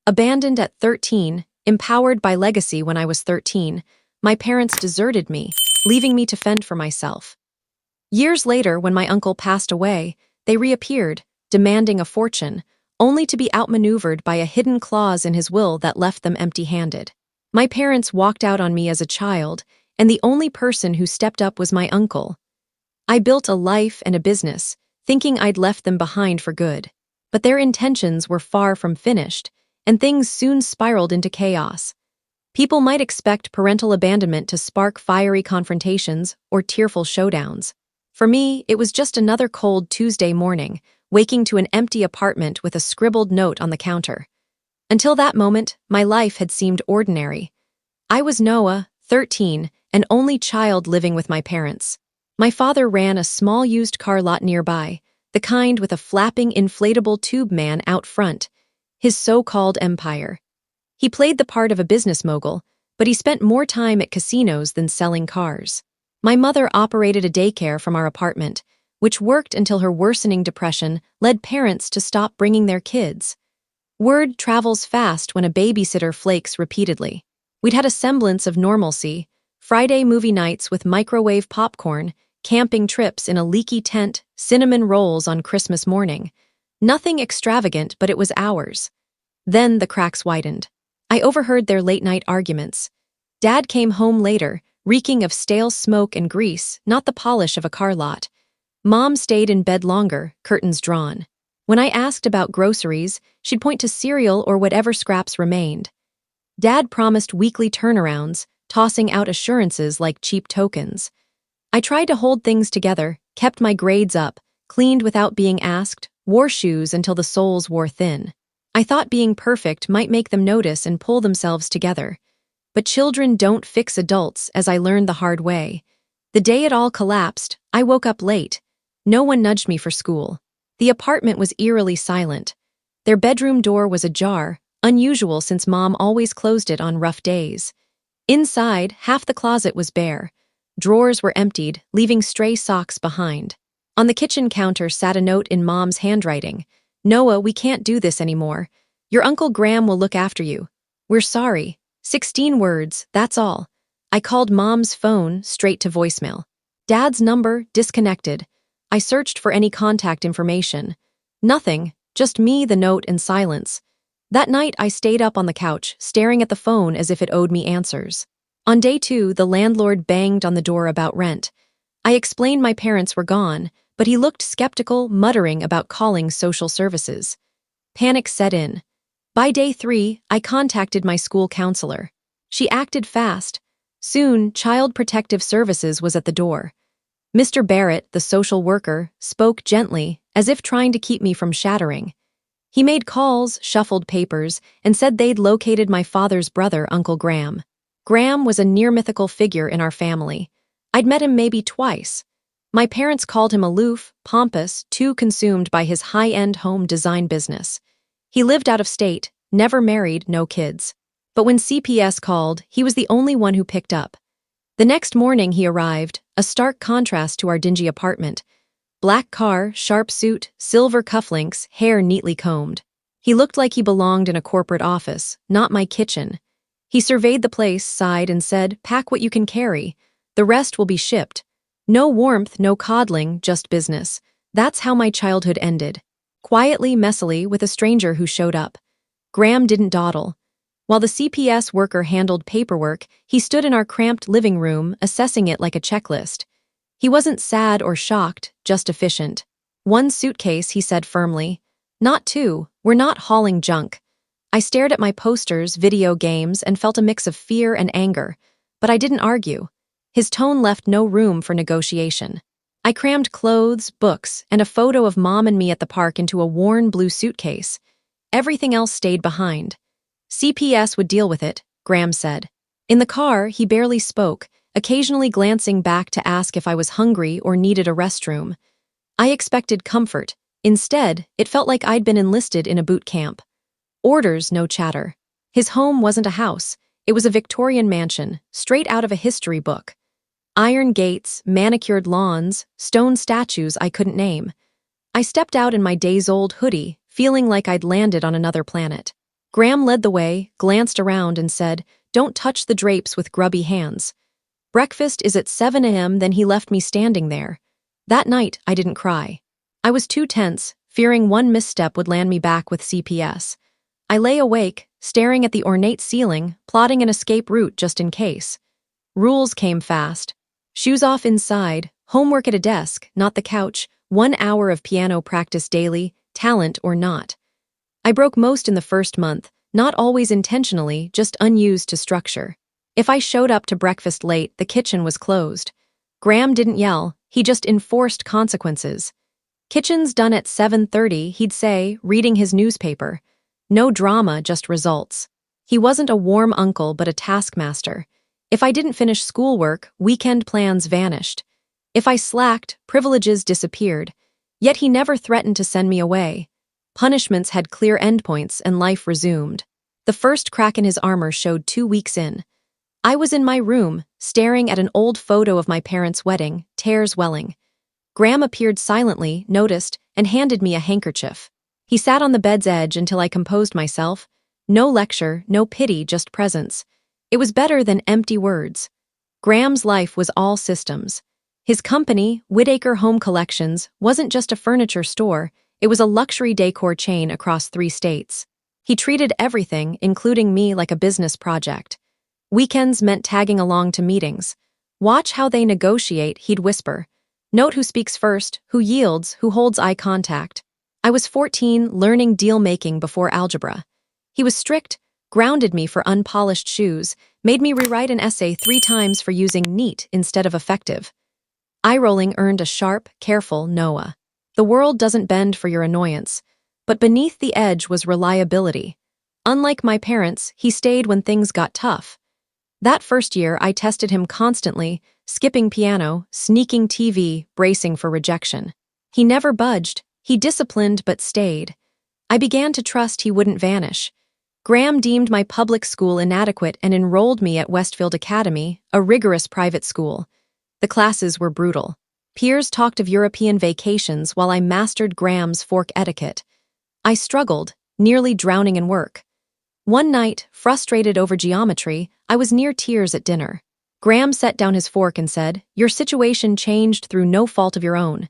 Abandoned at 13, empowered by legacy when I was 13, my parents deserted me, leaving me to fend for myself. Years later, when my uncle passed away, they reappeared, demanding a fortune, only to be outmaneuvered by a hidden clause in his will that left them empty-handed. My parents walked out on me as a child, and the only person who stepped up was my uncle. I built a life and a business, thinking I'd left them behind for good. But their intentions were far from finished, and things soon spiraled into chaos. People might expect parental abandonment to spark fiery confrontations or tearful showdowns. For me, it was just another cold Tuesday morning, waking to an empty apartment with a scribbled note on the counter. Until that moment, my life had seemed ordinary. I was Noah, 13, an only child living with my parents. My father ran a small used car lot nearby, the kind with a flapping inflatable tube man out front, his so-called empire. He played the part of a business mogul, but he spent more time at casinos than selling cars. My mother operated a daycare from our apartment, which worked until her worsening depression led parents to stop bringing their kids. Word travels fast when a babysitter flakes repeatedly. We'd had a semblance of normalcy: Friday movie nights with microwave popcorn, camping trips in a leaky tent, cinnamon rolls on Christmas morning. Nothing extravagant, but it was ours. Then the cracks widened. I overheard their late-night arguments. Dad came home later, reeking of stale smoke and grease, not the polish of a car lot. Mom stayed in bed longer, curtains drawn. When I asked about groceries, she'd point to cereal or whatever scraps remained. Dad promised weekly turnarounds, tossing out assurances like cheap tokens. I tried to hold things together, kept my grades up, cleaned without being asked, wore shoes until the soles wore thin. I thought being perfect might make them notice and pull themselves together. But children don't fix adults, as I learned the hard way. The day it all collapsed, I woke up late. No one nudged me for school. The apartment was eerily silent. Their bedroom door was ajar, unusual since Mom always closed it on rough days. Inside, half the closet was bare. Drawers were emptied, leaving stray socks behind. On the kitchen counter sat a note in Mom's handwriting. "Noah, we can't do this anymore. Your Uncle Graham will look after you. We're sorry." 16 words, that's all. I called Mom's phone straight to voicemail. Dad's number disconnected. I searched for any contact information. Nothing, just me, the note, and silence. That night I stayed up on the couch, staring at the phone as if it owed me answers. On day 2, the landlord banged on the door about rent. I explained my parents were gone, but he looked skeptical, muttering about calling social services. Panic set in. By day 3, I contacted my school counselor. She acted fast. Soon, Child Protective Services was at the door. Mr. Barrett, the social worker, spoke gently, as if trying to keep me from shattering. He made calls, shuffled papers, and said they'd located my father's brother, Uncle Graham. Graham was a near-mythical figure in our family. I'd met him maybe twice. My parents called him aloof, pompous, too consumed by his high-end home design business. He lived out of state, never married, no kids. But when CPS called, he was the only one who picked up. The next morning he arrived, a stark contrast to our dingy apartment. Black car, sharp suit, silver cufflinks, hair neatly combed. He looked like he belonged in a corporate office, not my kitchen. He surveyed the place, sighed, and said, "Pack what you can carry. The rest will be shipped." No warmth, no coddling, just business. That's how my childhood ended. Quietly, messily, with a stranger who showed up. Graham didn't dawdle. While the CPS worker handled paperwork, he stood in our cramped living room, assessing it like a checklist. He wasn't sad or shocked, just efficient. "1 suitcase," he said firmly. "Not 2, we're not hauling junk." I stared at my posters, video games, and felt a mix of fear and anger. But I didn't argue. His tone left no room for negotiation. I crammed clothes, books, and a photo of Mom and me at the park into a worn blue suitcase. Everything else stayed behind. CPS would deal with it, Graham said. In the car, he barely spoke, occasionally glancing back to ask if I was hungry or needed a restroom. I expected comfort. Instead, it felt like I'd been enlisted in a boot camp. Orders, no chatter. His home wasn't a house. It was a Victorian mansion, straight out of a history book. Iron gates, manicured lawns, stone statues I couldn't name. I stepped out in my days-old hoodie, feeling like I'd landed on another planet. Graham led the way, glanced around, and said, "Don't touch the drapes with grubby hands." Breakfast is at 7 a.m., then he left me standing there. That night, I didn't cry. I was too tense, fearing one misstep would land me back with CPS. I lay awake, staring at the ornate ceiling, plotting an escape route just in case. Rules came fast. Shoes off inside, homework at a desk, not the couch, 1 hour of piano practice daily, talent or not. I broke most in the first month, not always intentionally, just unused to structure. If I showed up to breakfast late, the kitchen was closed. Graham didn't yell, he just enforced consequences. "Kitchen's done at 7:30, he'd say, reading his newspaper. No drama, just results. He wasn't a warm uncle but a taskmaster. If I didn't finish schoolwork, weekend plans vanished. If I slacked, privileges disappeared. Yet he never threatened to send me away. Punishments had clear endpoints and life resumed. The first crack in his armor showed 2 weeks in. I was in my room, staring at an old photo of my parents' wedding, tears welling. Graham appeared silently, noticed, and handed me a handkerchief. He sat on the bed's edge until I composed myself. No lecture, no pity, just presence. It was better than empty words. Graham's life was all systems. His company, Whitaker Home Collections, wasn't just a furniture store, it was a luxury decor chain across 3 states. He treated everything, including me, like a business project. Weekends meant tagging along to meetings. "Watch how they negotiate," he'd whisper. "Note who speaks first, who yields, who holds eye contact." I was 14, learning deal-making before algebra. He was strict, grounded me for unpolished shoes, made me rewrite an essay 3 times for using neat instead of effective. Eye-rolling earned a sharp, careful Noah. The world doesn't bend for your annoyance. But beneath the edge was reliability. Unlike my parents, he stayed when things got tough. That first year, I tested him constantly, skipping piano, sneaking TV, bracing for rejection. He never budged. He disciplined but stayed. I began to trust he wouldn't vanish. Graham deemed my public school inadequate and enrolled me at Westfield Academy, a rigorous private school. The classes were brutal. Peers talked of European vacations while I mastered Graham's fork etiquette. I struggled, nearly drowning in work. One night, frustrated over geometry, I was near tears at dinner. Graham set down his fork and said, "Your situation changed through no fault of your own.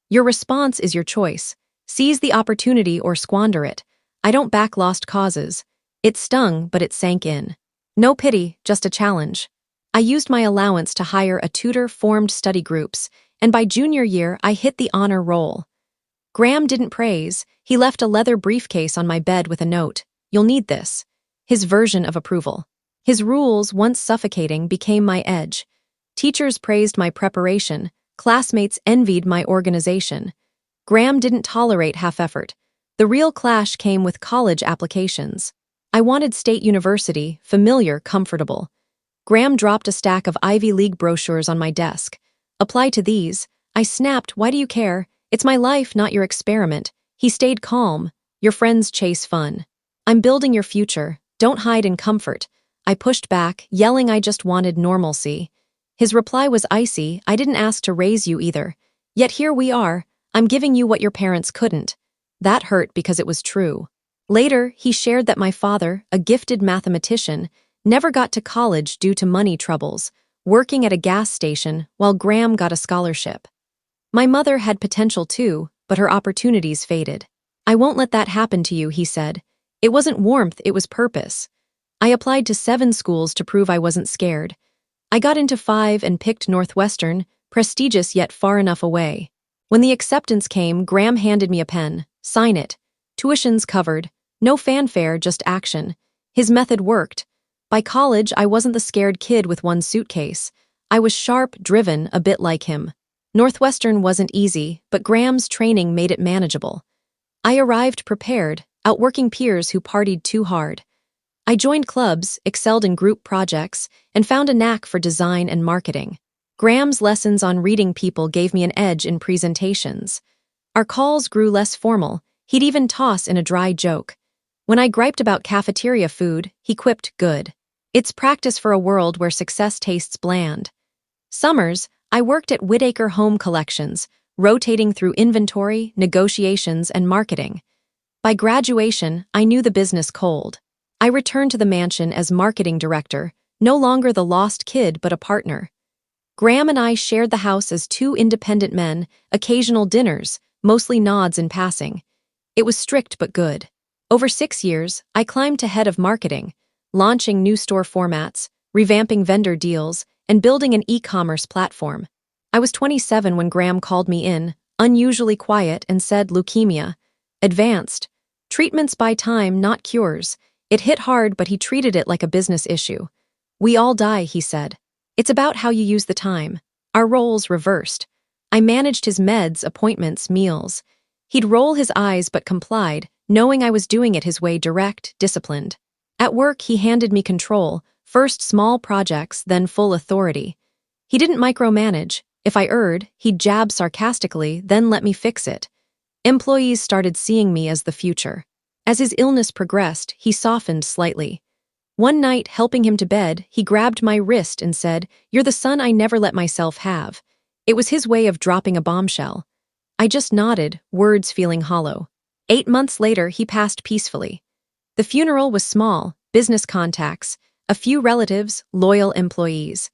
Your response is your choice. Seize the opportunity or squander it. I don't back lost causes." It stung, but it sank in. No pity, just a challenge. I used my allowance to hire a tutor, formed study groups, and by junior year, I hit the honor roll. Graham didn't praise. He left a leather briefcase on my bed with a note. "You'll need this." His version of approval. His rules, once suffocating, became my edge. Teachers praised my preparation. Classmates envied my organization. Graham didn't tolerate half-effort. The real clash came with college applications. I wanted State University, familiar, comfortable. Graham dropped a stack of Ivy League brochures on my desk. "Apply to these." I snapped, "Why do you care? It's my life, not your experiment." He stayed calm. "Your friends chase fun. I'm building your future. Don't hide in comfort." I pushed back, yelling I just wanted normalcy. His reply was icy. "I didn't ask to raise you either. Yet here we are. I'm giving you what your parents couldn't." That hurt because it was true. Later, he shared that my father, a gifted mathematician, never got to college due to money troubles, working at a gas station while Graham got a scholarship. My mother had potential too, but her opportunities faded. "I won't let that happen to you," he said. It wasn't warmth, it was purpose. I applied to 7 schools to prove I wasn't scared. I got into 5 and picked Northwestern, prestigious yet far enough away. When the acceptance came, Graham handed me a pen. "Sign it. Tuition's covered. No fanfare, just action." His method worked. By college, I wasn't the scared kid with one suitcase. I was sharp, driven, a bit like him. Northwestern wasn't easy, but Graham's training made it manageable. I arrived prepared, outworking peers who partied too hard. I joined clubs, excelled in group projects, and found a knack for design and marketing. Graham's lessons on reading people gave me an edge in presentations. Our calls grew less formal. He'd even toss in a dry joke. When I griped about cafeteria food, he quipped, "Good. It's practice for a world where success tastes bland." Summers, I worked at Whitaker Home Collections, rotating through inventory, negotiations, and marketing. By graduation, I knew the business cold. I returned to the mansion as marketing director, no longer the lost kid but a partner. Graham and I shared the house as two independent men, occasional dinners, mostly nods in passing. It was strict but good. Over 6 years, I climbed to head of marketing, launching new store formats, revamping vendor deals, and building an e-commerce platform. I was 27 when Graham called me in, unusually quiet, and said leukemia. Advanced. Treatments by time, not cures. It hit hard, but he treated it like a business issue. We all die, he said. It's about how you use the time. Our roles reversed. I managed his meds, appointments, meals. He'd roll his eyes but complied, knowing I was doing it his way, direct, disciplined. At work, he handed me control, first small projects, then full authority. He didn't micromanage. If I erred, he'd jab sarcastically, then let me fix it. Employees started seeing me as the future. As his illness progressed, he softened slightly. One night, helping him to bed, he grabbed my wrist and said, "You're the son I never let myself have." It was his way of dropping a bombshell. I just nodded, words feeling hollow. 8 months later, he passed peacefully. The funeral was small, business contacts, a few relatives, loyal employees.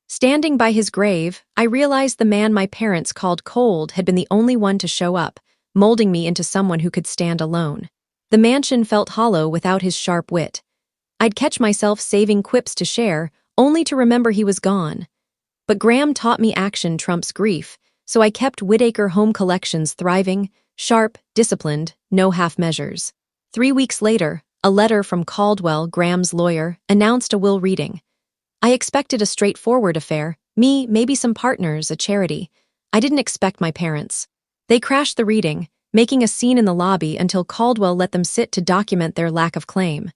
Standing by his grave, I realized the man my parents called cold had been the only one to show up, molding me into someone who could stand alone. The mansion felt hollow without his sharp wit. I'd catch myself saving quips to share, only to remember he was gone. But Graham taught me action trumps grief, so I kept Whitaker home collections thriving, sharp, disciplined, no half measures. 3 weeks later, a letter from Caldwell, Graham's lawyer, announced a will reading. I expected a straightforward affair, me, maybe some partners, a charity. I didn't expect my parents. They crashed the reading, making a scene in the lobby until Caldwell let them sit to document their lack of claim.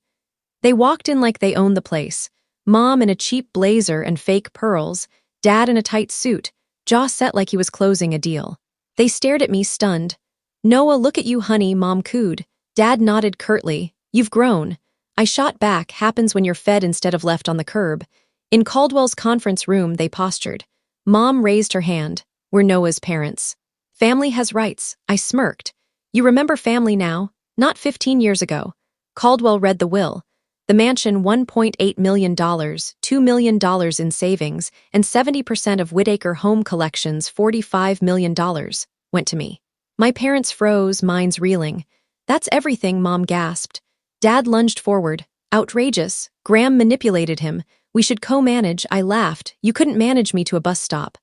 They walked in like they owned the place. Mom in a cheap blazer and fake pearls, Dad in a tight suit, jaw set like he was closing a deal. They stared at me stunned. "Noah, look at you, honey," Mom cooed. Dad nodded curtly. "You've grown." I shot back, "Happens when you're fed instead of left on the curb." In Caldwell's conference room, they postured. Mom raised her hand. "We're Noah's parents. Family has rights." I smirked. "You remember family now? Not 15 years ago." Caldwell read the will. The mansion, $1.8 million, $2 million in savings, and 70% of Whitaker home collections, $45 million, went to me. My parents froze, minds reeling. "That's everything," Mom gasped. Dad lunged forward. "Outrageous. Graham manipulated him. We should co-manage." I laughed. "You couldn't manage me to a bus stop."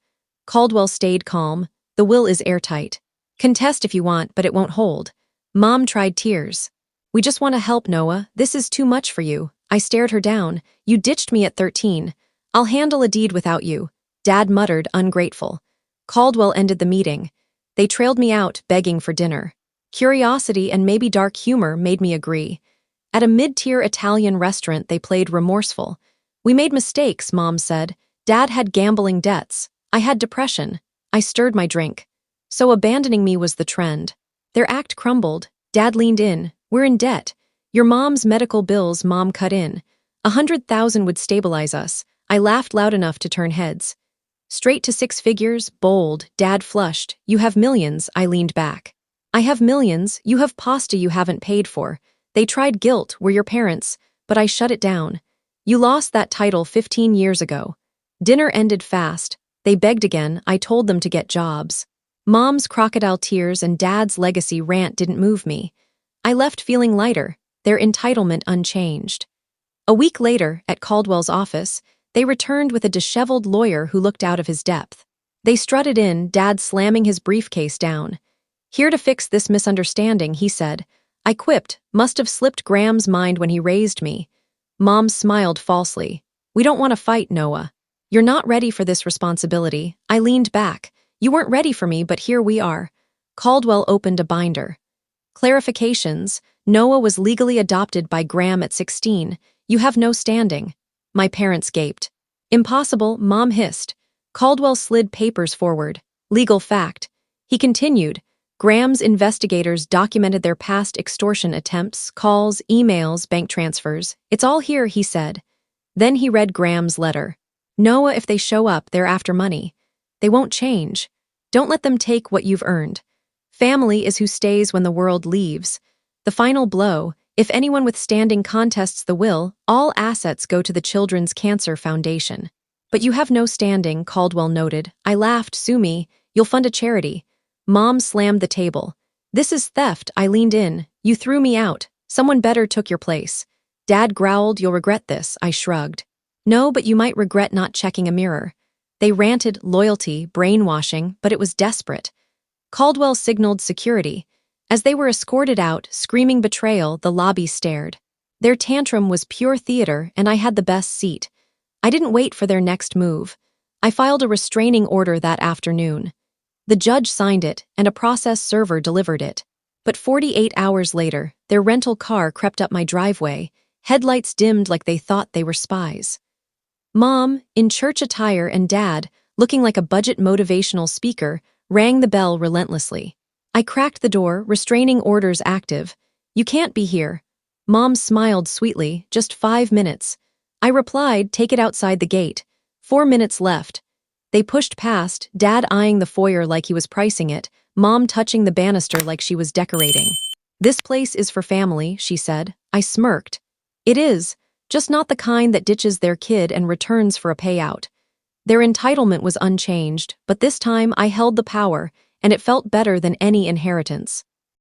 Caldwell stayed calm. "The will is airtight. Contest if you want, but it won't hold." Mom tried tears. "We just want to help, Noah. This is too much for you." I stared her down. "You ditched me at 13. I'll handle a deed without you." Dad muttered, ungrateful. Caldwell ended the meeting. They trailed me out, begging for dinner. Curiosity and maybe dark humor made me agree. At a mid-tier Italian restaurant, they played remorseful. "We made mistakes," Mom said. Dad had gambling debts. I had depression. I stirred my drink. So abandoning me was the trend. Their act crumbled. Dad leaned in. "We're in debt. Your mom's medical bills," Mom cut in. 100,000 would stabilize us. I laughed loud enough to turn heads. "Straight to 6 figures, bold." Dad flushed. "You have millions." I leaned back. "I have millions. You have pasta you haven't paid for. They tried guilt, we're your parents." But I shut it down. "You lost that title 15 years ago." Dinner ended fast. They begged again. I told them to get jobs. Mom's crocodile tears and Dad's legacy rant didn't move me. I left feeling lighter, their entitlement unchanged. A week later, at Caldwell's office, they returned with a disheveled lawyer who looked out of his depth. They strutted in, Dad slamming his briefcase down. "Here to fix this misunderstanding," he said. I quipped, "Must have slipped Graham's mind when he raised me." Mom smiled falsely. "We don't want to fight, Noah. You're not ready for this responsibility." I leaned back. "You weren't ready for me, but here we are." Caldwell opened a binder. Clarifications: Noah was legally adopted by Graham at 16. You have no standing. My parents gaped. "Impossible," Mom hissed. Caldwell slid papers forward. "Legal fact." He continued. Graham's investigators documented their past extortion attempts, calls, emails, bank transfers. "It's all here," he said. Then he read Graham's letter. "Noah, if they show up, they're after money. They won't change. Don't let them take what you've earned. Family is who stays when the world leaves." The final blow: If anyone withstanding contests the will, all assets go to the Children's Cancer Foundation. But you have no standing, Caldwell noted. I laughed. Sue me. You'll fund a charity. Mom slammed the table. This is theft. I leaned in. You threw me out. Someone better took your place. Dad growled. You'll regret this. I shrugged. No, but you might regret not checking a mirror. They ranted loyalty, brainwashing, but it was desperate. Caldwell signaled security. As they were escorted out, screaming betrayal, the lobby stared. Their tantrum was pure theater, and I had the best seat. I didn't wait for their next move. I filed a restraining order that afternoon. The judge signed it, and a process server delivered it. But 48 hours later, their rental car crept up my driveway, headlights dimmed like they thought they were spies. Mom, in church attire, and Dad, looking like a budget motivational speaker, rang the bell relentlessly. I cracked the door, restraining orders active. You can't be here. Mom smiled sweetly. Just 5 minutes. I replied, take it outside the gate. 4 minutes left. They pushed past, Dad eyeing the foyer like he was pricing it, Mom touching the banister like she was decorating. This place is for family, she said. I smirked. It is, just not the kind that ditches their kid and returns for a payout. Their entitlement was unchanged, but this time I held the power, and it felt better than any inheritance.